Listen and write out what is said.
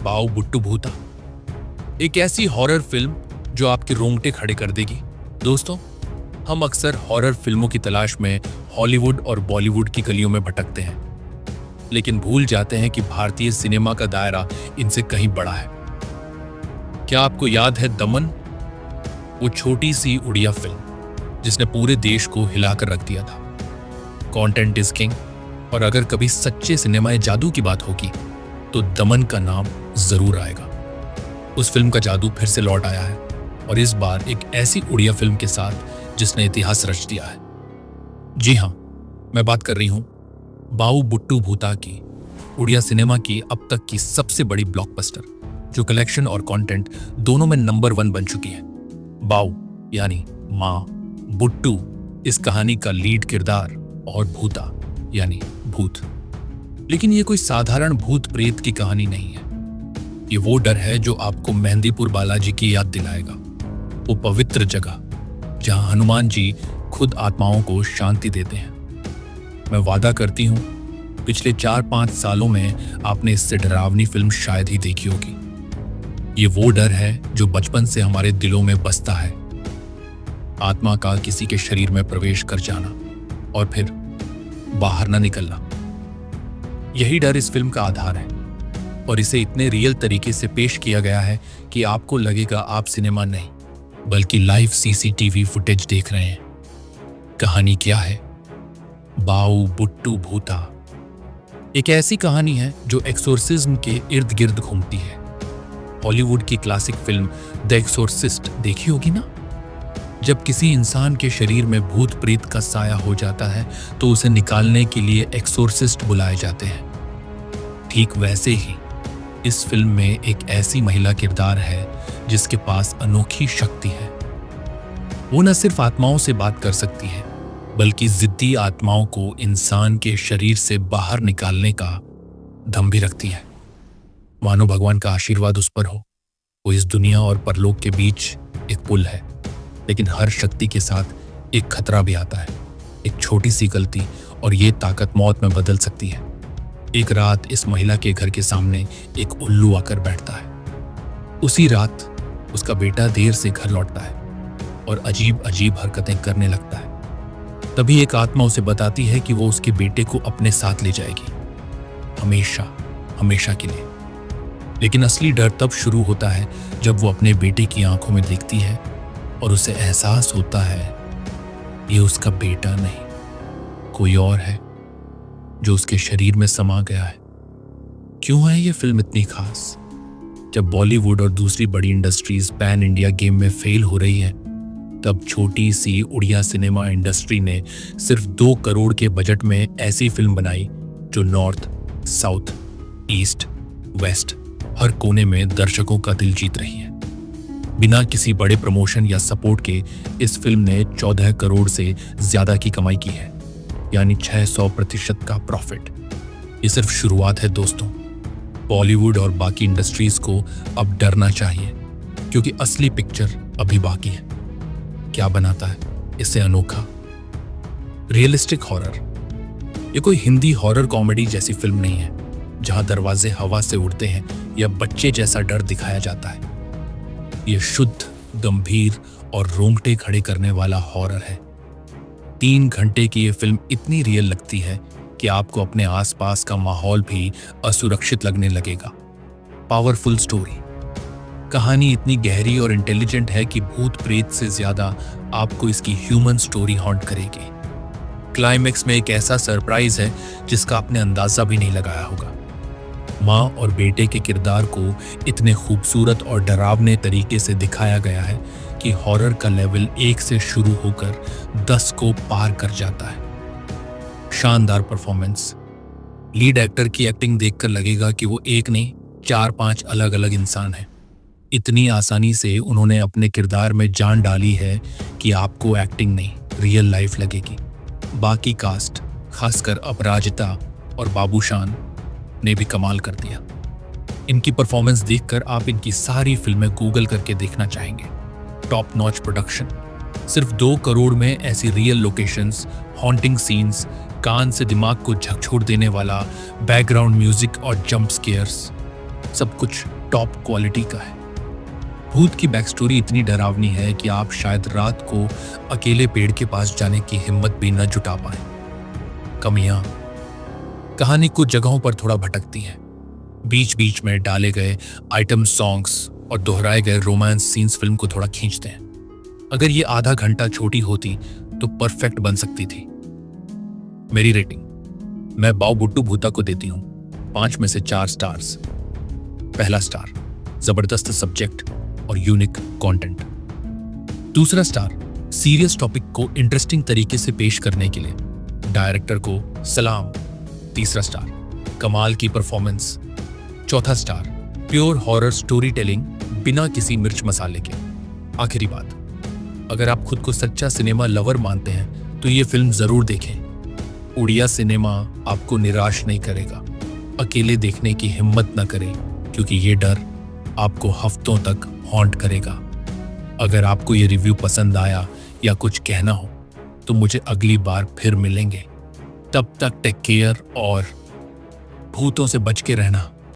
बाऊ बुट्टू भूता, एक ऐसी हॉरर फिल्म जो आपके रोंगटे खड़े कर देगी। दोस्तों, हम अक्सर हॉरर फिल्मों की तलाश में हॉलीवुड और बॉलीवुड की गलियों में भटकते हैं, लेकिन भूल जाते हैं कि भारतीय सिनेमा का दायरा इनसे कहीं बड़ा है। क्या आपको याद है दमन, वो छोटी सी उड़िया फिल्म जिसने पूरे देश को हिलाकर रख दिया था। कंटेंट इज किंग, और अगर कभी सच्चे सिनेमा जादू की बात होगी तो दमन का नाम जरूर आएगा। उस फिल्म का जादू फिर से लौट आया है, और इस बार एक ऐसी उड़िया फिल्म के साथ जिसने इतिहास रच दिया है। जी हां, मैं बात कर रही हूं बाऊ बुट्टू भूता की, उड़िया सिनेमा की अब तक की सबसे बड़ी ब्लॉकबस्टर, जो कलेक्शन और कंटेंट दोनों में नंबर 1 बन चुकी है। बाऊ यानी मां, बुट्टू इस कहानी का लीड किरदार, और भूता यानी भूत। लेकिन ये कोई साधारण भूत प्रेत की कहानी नहीं है। ये वो डर है जो आपको मेहंदीपुर बालाजी की याद दिलाएगा, वो पवित्र जगह जहां हनुमान जी खुद आत्माओं को शांति देते हैं। मैं वादा करती हूं, पिछले 4-5 सालों में आपने इससे डरावनी फिल्म शायद ही देखी होगी। ये वो डर है जो बचपन से हमारे दिलों में बसता है, आत्मा का किसी के शरीर में प्रवेश कर जाना और फिर बाहर ना निकलना। यही डर इस फिल्म का आधार है, और इसे इतने रियल तरीके से पेश किया गया है कि आपको लगेगा आप सिनेमा नहीं बल्कि लाइव सीसीटीवी फुटेज देख रहे हैं। कहानी क्या है? बाऊ बुट्टू भूता एक ऐसी कहानी है जो एक्सोर्सिज्म के इर्द गिर्द घूमती है। हॉलीवुड की क्लासिक फिल्म द एक्सोर्सिस्ट देखी होगी ना? जब किसी इंसान के शरीर में भूत प्रेत का साया हो जाता है तो उसे निकालने के लिए एक्सोर्सिस्ट बुलाए जाते हैं। ठीक वैसे ही इस फिल्म में एक ऐसी महिला किरदार है जिसके पास अनोखी शक्ति है। वो न सिर्फ आत्माओं से बात कर सकती है, बल्कि जिद्दी आत्माओं को इंसान के शरीर से बाहर निकालने का दम भी रखती है। मानो भगवान का आशीर्वाद उस पर हो। वो इस दुनिया और परलोक के बीच एक पुल है, लेकिन हर शक्ति के साथ एक खतरा भी आता है। एक छोटी सी गलती और ये ताकत मौत में बदल सकती है। एक रात इस महिला के घर के सामने एक उल्लू आकर बैठता है। उसी रात उसका बेटा देर से घर लौटता है और अजीब अजीब हरकतें करने लगता है। तभी एक आत्मा उसे बताती है कि वो उसके बेटे को अपने साथ ले जाएगी, हमेशा हमेशा के लिए। लेकिन असली डर तब शुरू होता है जब वो अपने बेटे की आंखों में देखती है और उसे एहसास होता है ये उसका बेटा नहीं, कोई और है जो उसके शरीर में समा गया है। क्यों है ये फिल्म इतनी खास? जब बॉलीवुड और दूसरी बड़ी इंडस्ट्रीज पैन इंडिया गेम में फेल हो रही है, तब छोटी सी उड़िया सिनेमा इंडस्ट्री ने सिर्फ 2 करोड़ के बजट में ऐसी फिल्म बनाई जो नॉर्थ, साउथ, ईस्ट, वेस्ट हर कोने में दर्शकों का दिल जीत रही है। बिना किसी बड़े प्रमोशन या सपोर्ट के इस फिल्म ने 14 करोड़ से ज्यादा की कमाई की है, यानी 600% का प्रॉफिट। ये सिर्फ शुरुआत है दोस्तों। बॉलीवुड और बाकी इंडस्ट्रीज को अब डरना चाहिए, क्योंकि असली पिक्चर अभी बाकी है। क्या बनाता है इसे अनोखा? Realistic horror. ये कोई हिंदी हॉरर कॉमेडी जैसी फिल्म नहीं है जहां दरवाजे हवा से उड़ते हैं या बच्चे जैसा डर दिखाया जाता है। ये शुद्ध, गंभीर और रोंगटे खड़े करने वाला हॉरर है। 3 घंटे की ये फिल्म इतनी रियल लगती है कि आपको अपने आसपास का माहौल भी असुरक्षित लगने लगेगा। Powerful story. कहानी इतनी गहरी और इंटेलिजेंट है कि भूत प्रेत से ज्यादा आपको इसकी ह्यूमन स्टोरी हॉन्ट करेगी। क्लाइमेक्स में एक ऐसा सरप्राइज है जिसका आपने अंदाजा भी नहीं लगाया होगा। माँ और बेटे के किरदार को इतने खूबसूरत और डरावने तरीके से दिखाया गया है कि हॉरर का लेवल 1 से शुरू होकर 10 को पार कर जाता है। शानदार परफॉर्मेंस। लीड एक्टर की एक्टिंग देखकर लगेगा कि वो एक नहीं 4-5 अलग अलग इंसान हैं। इतनी आसानी से उन्होंने अपने किरदार में जान डाली है कि आपको एक्टिंग नहीं, रियल लाइफ लगेगी। बाकी कास्ट, खासकर अपराजिता और बाबूशान ने भी कमाल कर दिया। इनकी परफॉर्मेंस देखकर आप इनकी सारी फिल्में गूगल करके देखना चाहेंगे। Top notch production. सिर्फ 2 करोड़ में ऐसी रियल लोकेशंस, हॉन्टिंग सीन्स, कान से दिमाग को झकझोर देने वाला बैकग्राउंड म्यूजिक और जंप स्केयर्स। सब कुछ टॉप क्वालिटी का है। भूत की बैक स्टोरी इतनी डरावनी है कि आप शायद रात को अकेले पेड़ के पास जाने की हिम्मत भी न जुटा पाए। कमियां, कहानी कुछ जगहों पर थोड़ा भटकती है। बीच बीच में डाले गए आइटम सॉन्ग्स और दोहराए गए रोमांस सीन्स फिल्म को थोड़ा खींचते हैं। अगर ये आधा घंटा छोटी होती तो परफेक्ट बन सकती थी। मेरी रेटिंग, मैं बाव बुट्टू भूता को देती हूं 5 में से 4 स्टार्स। पहला स्टार, जबरदस्त सब्जेक्ट और यूनिक कंटेंट। दूसरा स्टार, सीरियस टॉपिक को इंटरेस्टिंग तरीके से पेश करने के लिए डायरेक्टर को सलाम। तीसरा स्टार, कमाल की परफॉर्मेंस। चौथा star, pure horror story telling बिना किसी मिर्च मसाले के। आखिरी बात, अगर आप खुद को सच्चा सिनेमा लवर मानते हैं तो ये फिल्म जरूर देखें। उड़िया सिनेमा आपको निराश नहीं करेगा। अकेले देखने की हिम्मत न करें, क्योंकि ये डर आपको हफ्तों तक हॉन्ट करेगा। अगर आपको ये रिव्यू पसंद आया या कुछ कहना हो तो मुझे अगली बार फिर मिलेंगे। तब तक टेक केयर और भूतों से बच के रहना।